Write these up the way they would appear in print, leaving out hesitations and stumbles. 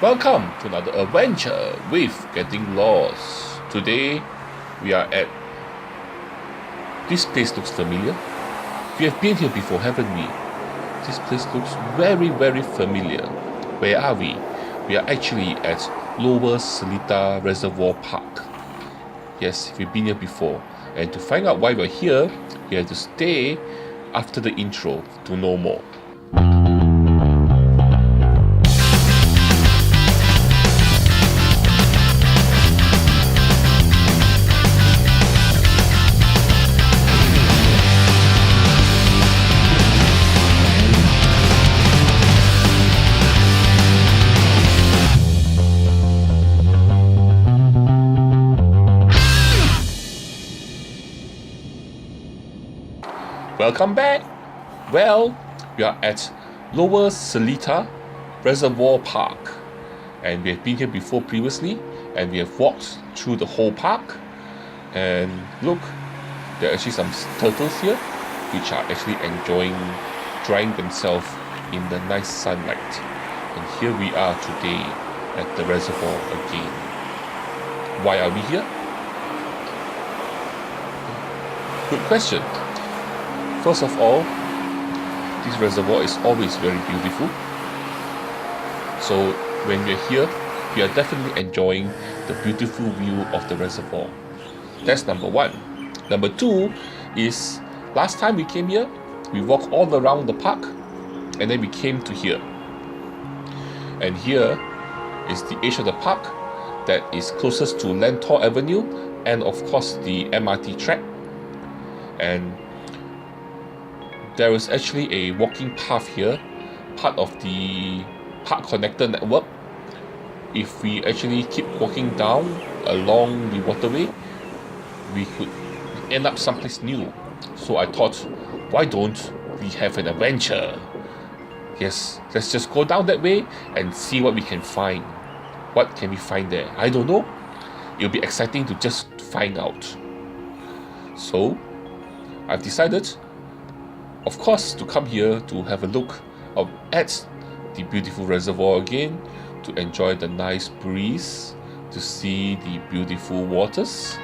Welcome to another adventure with Getting Lost. Today we are at... This place looks familiar. We have been here before, haven't we? This place looks very, very familiar. Where are we? We are actually at Lower Seletar Reservoir Park. Yes, we've been here before. And to find out why we're here, you have to stay after the intro to know more. Welcome back. Well, we are at Lower Seletar Reservoir Park, and we have been here before previously, and we have walked through the whole park. And look, there are actually some turtles here, which are actually enjoying drying themselves in the nice sunlight. And here we are today at the reservoir again. Why are we here? Good question. First of all, this reservoir is always very beautiful. So when we're here, we are definitely enjoying the beautiful view of the reservoir. That's number one. Number two is, last time we came here, we walked all around the park, and then we came to here. And here is the edge of the park that is closest to Lentor Avenue and of course the MRT track. And there is actually a walking path here, part of the park connector network. If we actually keep walking down along the waterway, we could end up someplace new. So I thought, why don't we have an adventure? Yes, let's just go down that way and see what we can find. What can we find there? I don't know. It'll be exciting to just find out. So I've decided, of course, to come here to have a look at the beautiful reservoir again, to enjoy the nice breeze, to see the beautiful waters.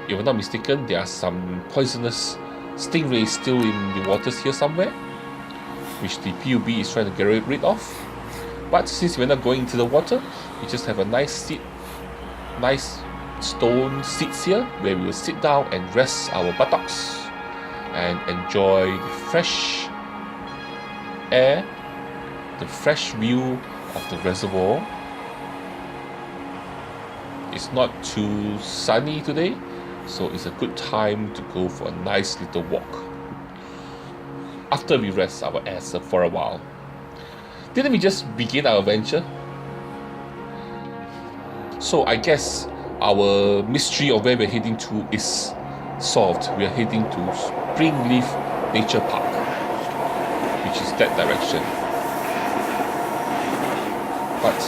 If I'm not mistaken, there are some poisonous stingrays still in the waters here somewhere, which the PUB is trying to get rid of. But since we're not going into the water, we just have a nice seat, nice stone seats here, where we will sit down and rest our buttocks and enjoy the fresh air, the fresh view of the reservoir. It's not too sunny today, so it's a good time to go for a nice little walk after we rest our ass for a while. Didn't we just begin our adventure? So I guess our mystery of where we're heading to is solved. We are heading to Springlead Nature Park, which is that direction. But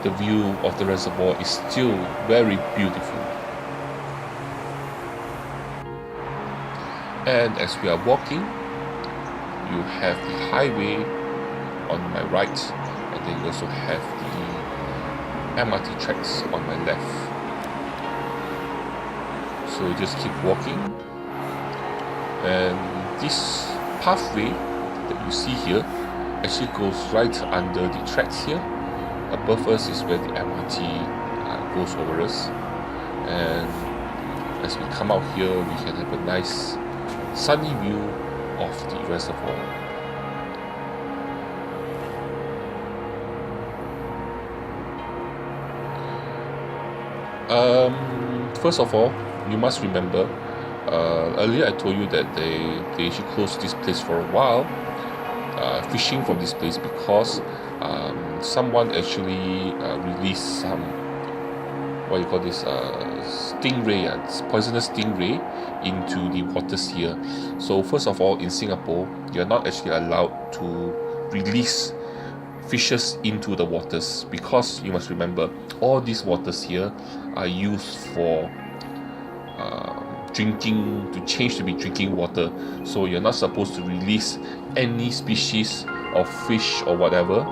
the view of the reservoir is still very beautiful. And as we are walking, you have the highway on my right, and then you also have the MRT tracks on my left. So we just keep walking, and this pathway that you see here actually goes right under the tracks here. Above us is where the MRT goes over us, and as we come out here, we can have a nice sunny view of the reservoir. First of all, you must remember, earlier I told you that they actually closed this place for a while, fishing from this place, because someone actually released some, what you call this, stingray, poisonous stingray into the waters here. So first of all, in Singapore, you're not actually allowed to release fishes into the waters, because you must remember, all these waters here are used for drinking, to change to be drinking water. So you're not supposed to release any species of fish or whatever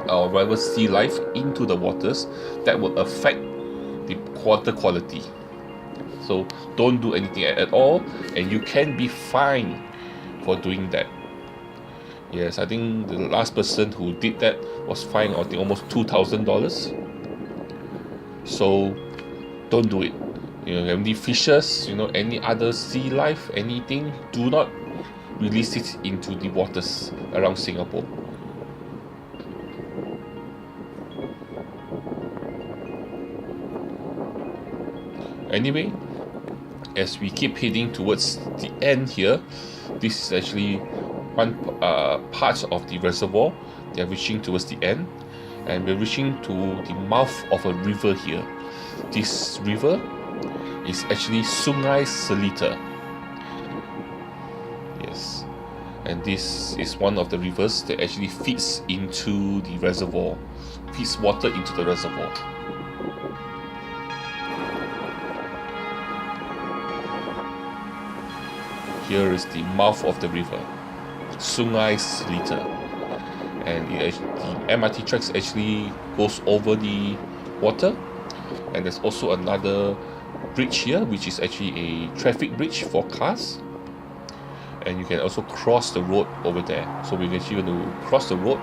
or whatever sea life into the waters, that will affect the water quality. So don't do anything at all, and you can be fined for doing that. Yes, I think the last person who did that was fined, I think, almost $2,000. So don't do it. Any fishes, any other sea life, anything, do not release it into the waters around Singapore. Anyway, as we keep heading towards the end here, this is actually one part of the reservoir. They are reaching towards the end, and we're reaching to the mouth of a river here. This river is actually Sungai Seletar. Yes, and this is one of the rivers that actually feeds into the reservoir, feeds water into the reservoir. Here is the mouth of the river, Sungai Seletar, and the MRT tracks actually goes over the water, and there's also another bridge here, which is actually a traffic bridge for cars, and you can also cross the road over there. So we're actually going to cross the road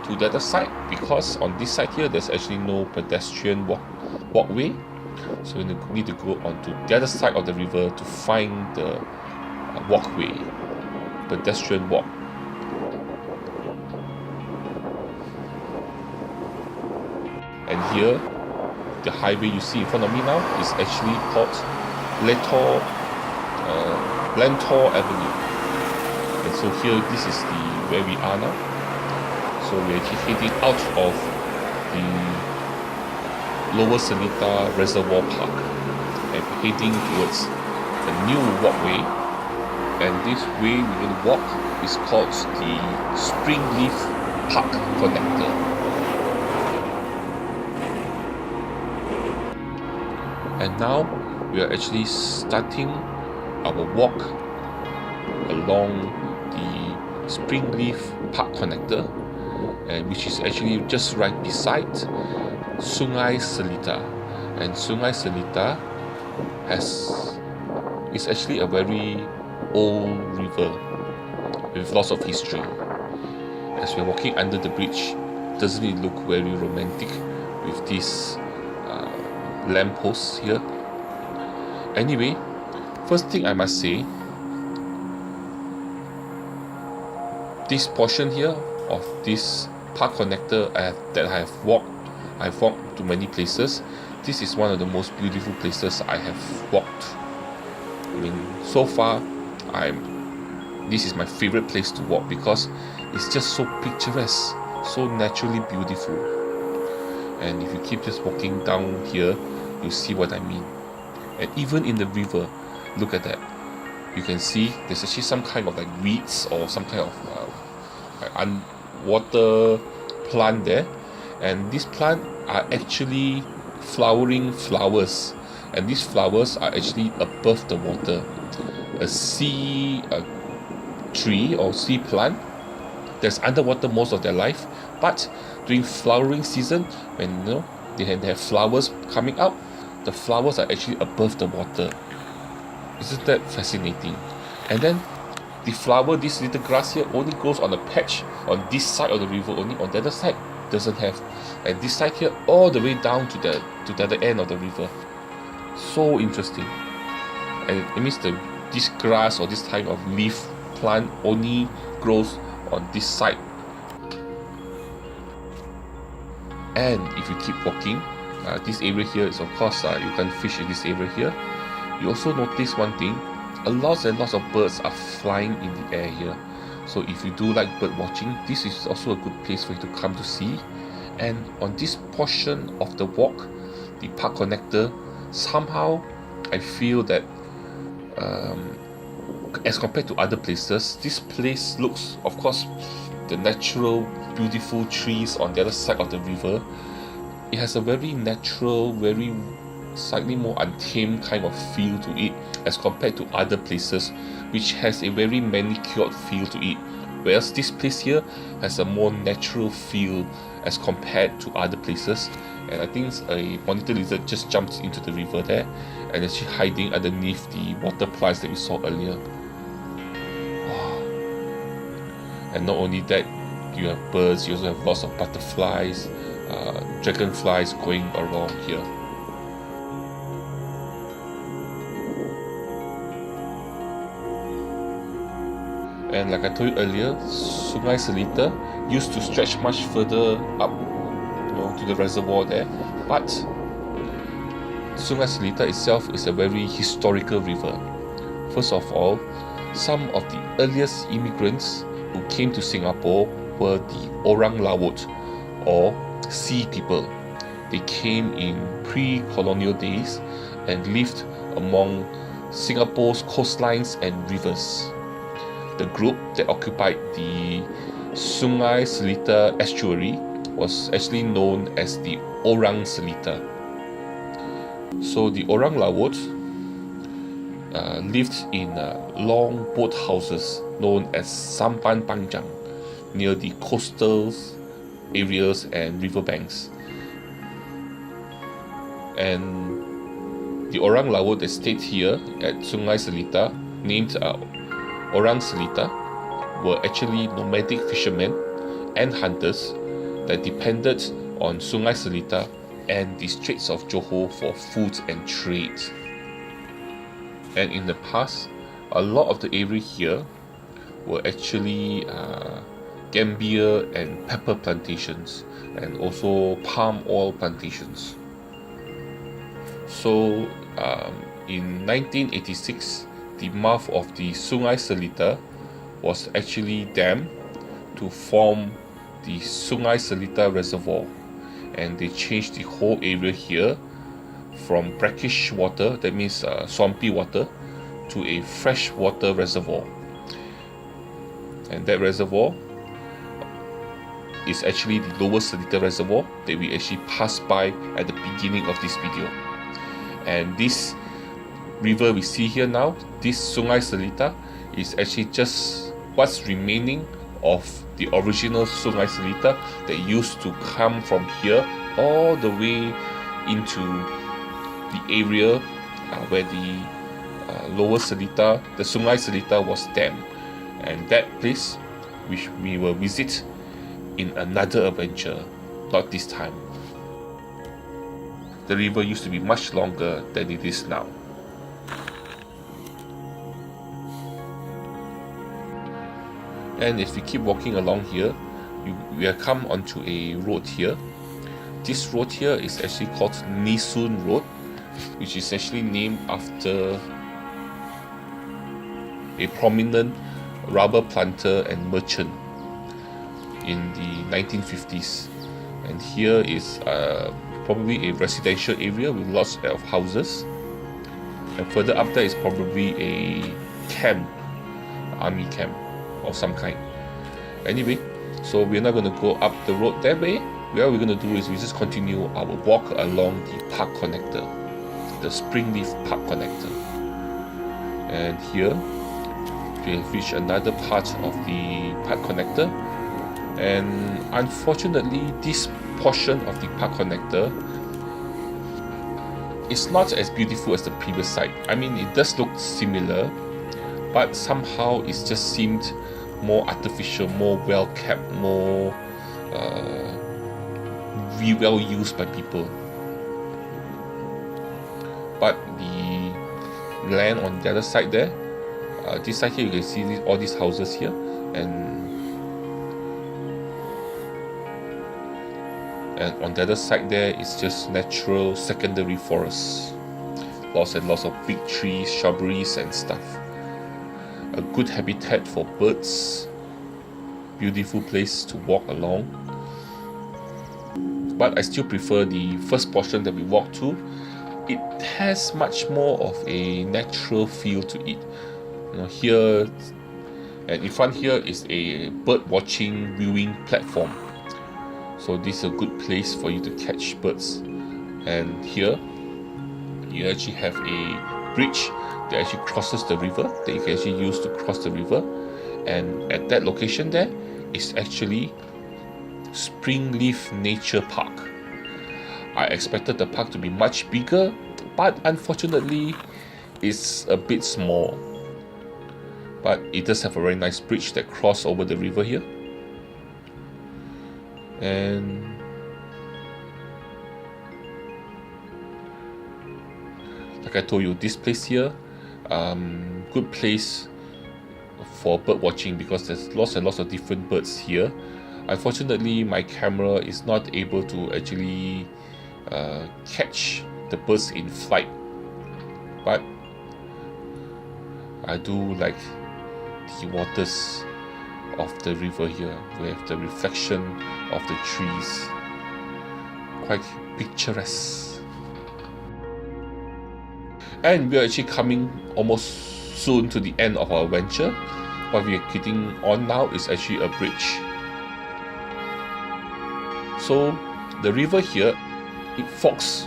to the other side, because on this side here there's actually no pedestrian walkway, so we need to go onto the other side of the river to find the walkway, pedestrian walk. And here, the highway you see in front of me now is actually called Lentor Avenue. And so here, this is where we are now. So we're actually heading out of the Lower Seletar Reservoir Park and heading towards a new walkway. And this way we're going to walk is called the Springlead Park Connector. And now we are actually starting our walk along the Springlead Park Connector, and which is actually just right beside Sungai Seletar. And Sungai Seletar is actually a very old river with lots of history. As we're walking under the bridge, doesn't it look very romantic with these lampposts here? Anyway, first thing I must say, this portion here of this park connector that I've walked to many places. This is one of the most beautiful places I have walked. I mean, so far, this is my favorite place to walk because it's just so picturesque, so naturally beautiful. And if you keep just walking down here, you see what I mean. And even in the river, look at that. You can see there's actually some kind of like weeds or some kind of water plant there. And these plants are actually flowering flowers. And these flowers are actually above the water. A sea tree or sea plant that's underwater most of their life, but during flowering season, when they have flowers coming out, the flowers are actually above the water. Isn't that fascinating? And then the flower, this little grass here, only grows on a patch on this side of the river, only on the other side doesn't have. And this side here, all the way down to the other end of the river. So interesting. And it means this grass or this type of leaf plant only grows on this side. And if you keep walking, this area here is, of course, you can fish in this area here. You also notice one thing, lots and lots of birds are flying in the air here. So if you do like bird watching, this is also a good place for you to come to see. And on this portion of the walk, the park connector, somehow I feel that as compared to other places, this place looks, of course, the natural beautiful trees on the other side of the river. It has a very natural, very slightly more untamed kind of feel to it as compared to other places which has a very manicured feel to it. whereas this place here has a more natural feel as compared to other places. And I think a monitor lizard just jumped into the river there and actually hiding underneath the water plants that we saw earlier. Wow. And not only that, you have birds, you also have lots of butterflies, dragonflies going around here. And like I told you earlier, Sungai Seletar used to stretch much further up, to the reservoir there. But Sungai Seletar itself is a very historical river. First of all, some of the earliest immigrants who came to Singapore were the Orang Laut, or sea people. They came in pre-colonial days and lived among Singapore's coastlines and rivers. The group that occupied the Sungai Seletar estuary was actually known as the Orang Seletar. So the Orang Laut lived in long boat houses known as Sampan Panjang near the coastal areas and riverbanks. And the Orang Laut that stayed here at Sungai Seletar, named Orang Seletar, were actually nomadic fishermen and hunters that depended on Sungai Seletar and the Straits of Johor for food and trade. And in the past, a lot of the area here were actually gambia and pepper plantations, and also palm oil plantations. So in 1986, the mouth of the Sungai Seletar was actually dammed to form the Sungai Seletar Reservoir, and they changed the whole area here from brackish water, that means swampy water, to a freshwater reservoir. And that reservoir is actually the Lower Seletar Reservoir that we actually passed by at the beginning of this video. And this river we see here now, this Sungai Seletar, is actually just what's remaining of the original Sungai Seletar that used to come from here all the way into the area where the Lower Seletar, the Sungai Seletar, was dammed. And that place which we will visit in another adventure, not this time. The river used to be much longer than it is now. And if we keep walking along here, we have come onto a road here. This road here is actually called Nisun Road, which is actually named after a prominent rubber planter and merchant in the 1950s. And here is probably a residential area with lots of houses, and further up there is probably a camp, army camp of some kind. Anyway, so we're not going to go up the road that way. What we're going to do is we just continue our walk along the park connector, the Springlead Park connector. And here we have reached another part of the park connector, and unfortunately this portion of the park connector is not as beautiful as the previous site. I mean, it does look similar, but somehow it just seemed more artificial, more well kept, more well used by people. But the land on the other side there, this side here, you can see all these houses here, and on the other side there is just natural secondary forests, lots and lots of big trees, shrubberies and stuff. A good habitat for birds, beautiful place to walk along. But I still prefer the first portion that we walked to. It has much more of a natural feel to it. Here and in front here is a bird watching viewing platform. So this is a good place for you to catch birds. And here you actually have a bridge that actually crosses the river, that you can actually use to cross the river. and at that location there is actually Springlead Nature Park. I expected the park to be much bigger, but unfortunately it's a bit small. But it does have a very nice bridge that crosses over the river here. And like I told you, this place here, good place for bird watching because there's lots and lots of different birds here. Unfortunately, my camera is not able to actually catch the birds in flight, but I do like the waters of the river here. We have the reflection of the trees, quite picturesque. And we are actually coming almost soon to the end of our venture. What we are getting on now is actually a bridge. So the river here, it forks,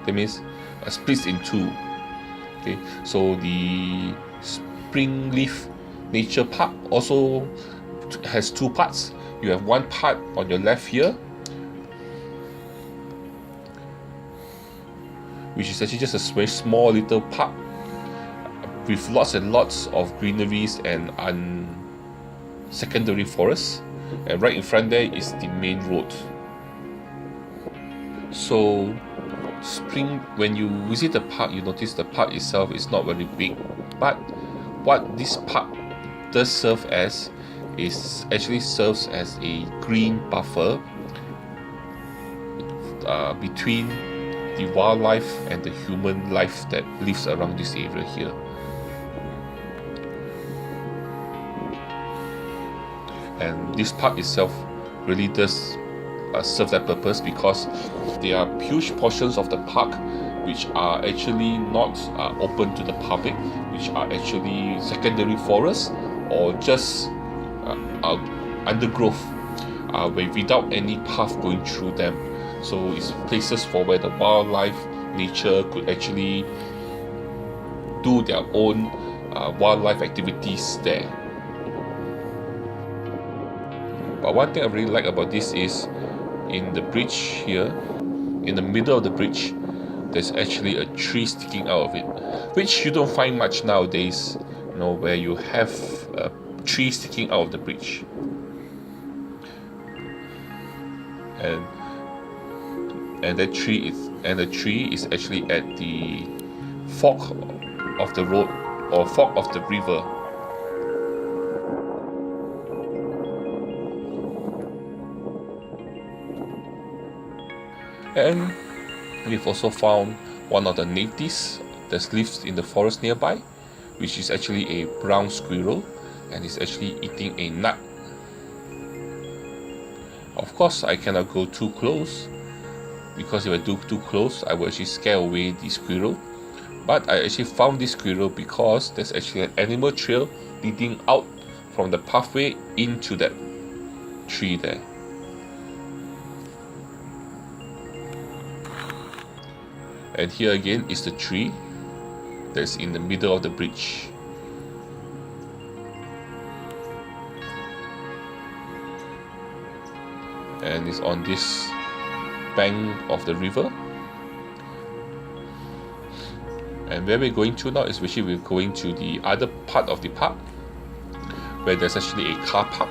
that means splits in two. Okay, so the Springlead Nature Park also has two parts. You have one part on your left here, which is actually just a very small little park with lots and lots of greeneries and secondary forests, and right in front there is the main road. So when you visit the park, you notice the park itself is not very big, but what this park does serve as is actually serves as a green buffer between the wildlife and the human life that lives around this area here. And this park itself really does serve that purpose because there are huge portions of the park which are actually not open to the public, which are actually secondary forests or just undergrowth without any path going through them. So it's places for where the wildlife, nature could actually do their own wildlife activities there. But one thing I really like about this is in the bridge here, in the middle of the bridge, there's actually a tree sticking out of it, which you don't find much nowadays, you know, where you have a tree sticking out of the bridge. And the tree is actually at the fork of the road or fork of the river. And we've also found one of the natives that lives in the forest nearby, which is actually a brown squirrel, and is actually eating a nut. Of course, I cannot go too close, because if I do too close, I will actually scare away the squirrel. But I actually found this squirrel because there's actually an animal trail leading out from the pathway into that tree there. And here again is the tree that's in the middle of the bridge. And it's on this bank of the river. And where we're going to now is we're going to the other part of the park, where there's actually a car park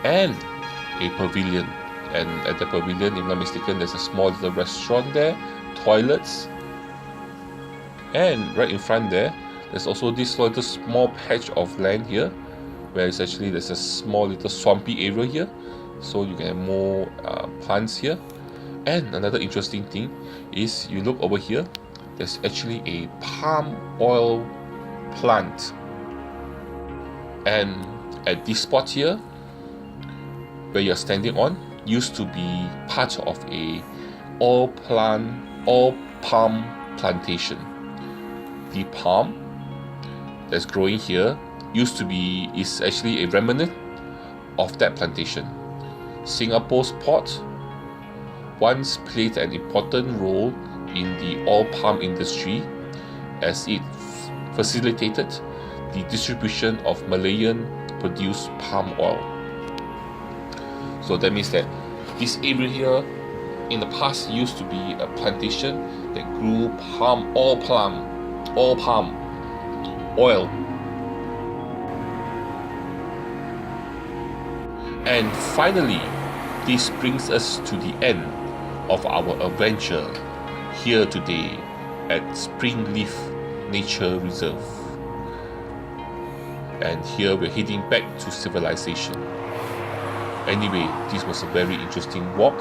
and a pavilion. And at the pavilion, if I'm not mistaken, there's a small little restaurant there, toilets, and right in front there's also this little small patch of land here, where it's actually there's a small little swampy area here, so you can have more plants here. And another interesting thing is, you look over here, there's actually a palm oil plant, and at this spot here where you're standing on used to be part of a oil palm plantation. The palm that's growing here is actually a remnant of that plantation. Singapore's port once played an important role in the oil palm industry, as it facilitated the distribution of Malayan produce palm oil. So that means that this area here in the past used to be a plantation that grew palm oil And finally, this brings us to the end of our adventure here today at Springlead Nature Reserve. And here we're heading back to civilization. Anyway, this was a very interesting walk.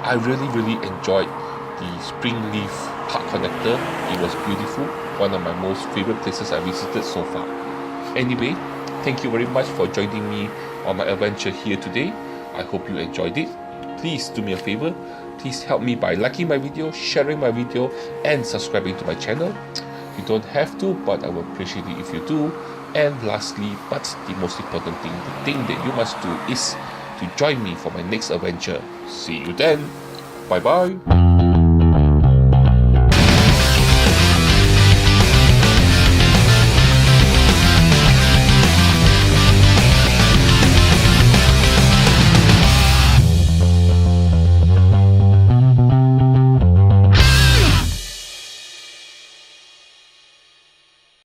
I really enjoyed the Springlead Park connector. It was beautiful, one of my most favorite places I visited so far. Anyway, thank you very much for joining me on my adventure here today. I hope you enjoyed it. Please do me a favor. Please help me by liking my video, sharing my video, and subscribing to my channel. You don't have to, but I would appreciate it if you do. And lastly, but the most important thing, the thing that you must do is to join me for my next adventure. See you then. Bye bye.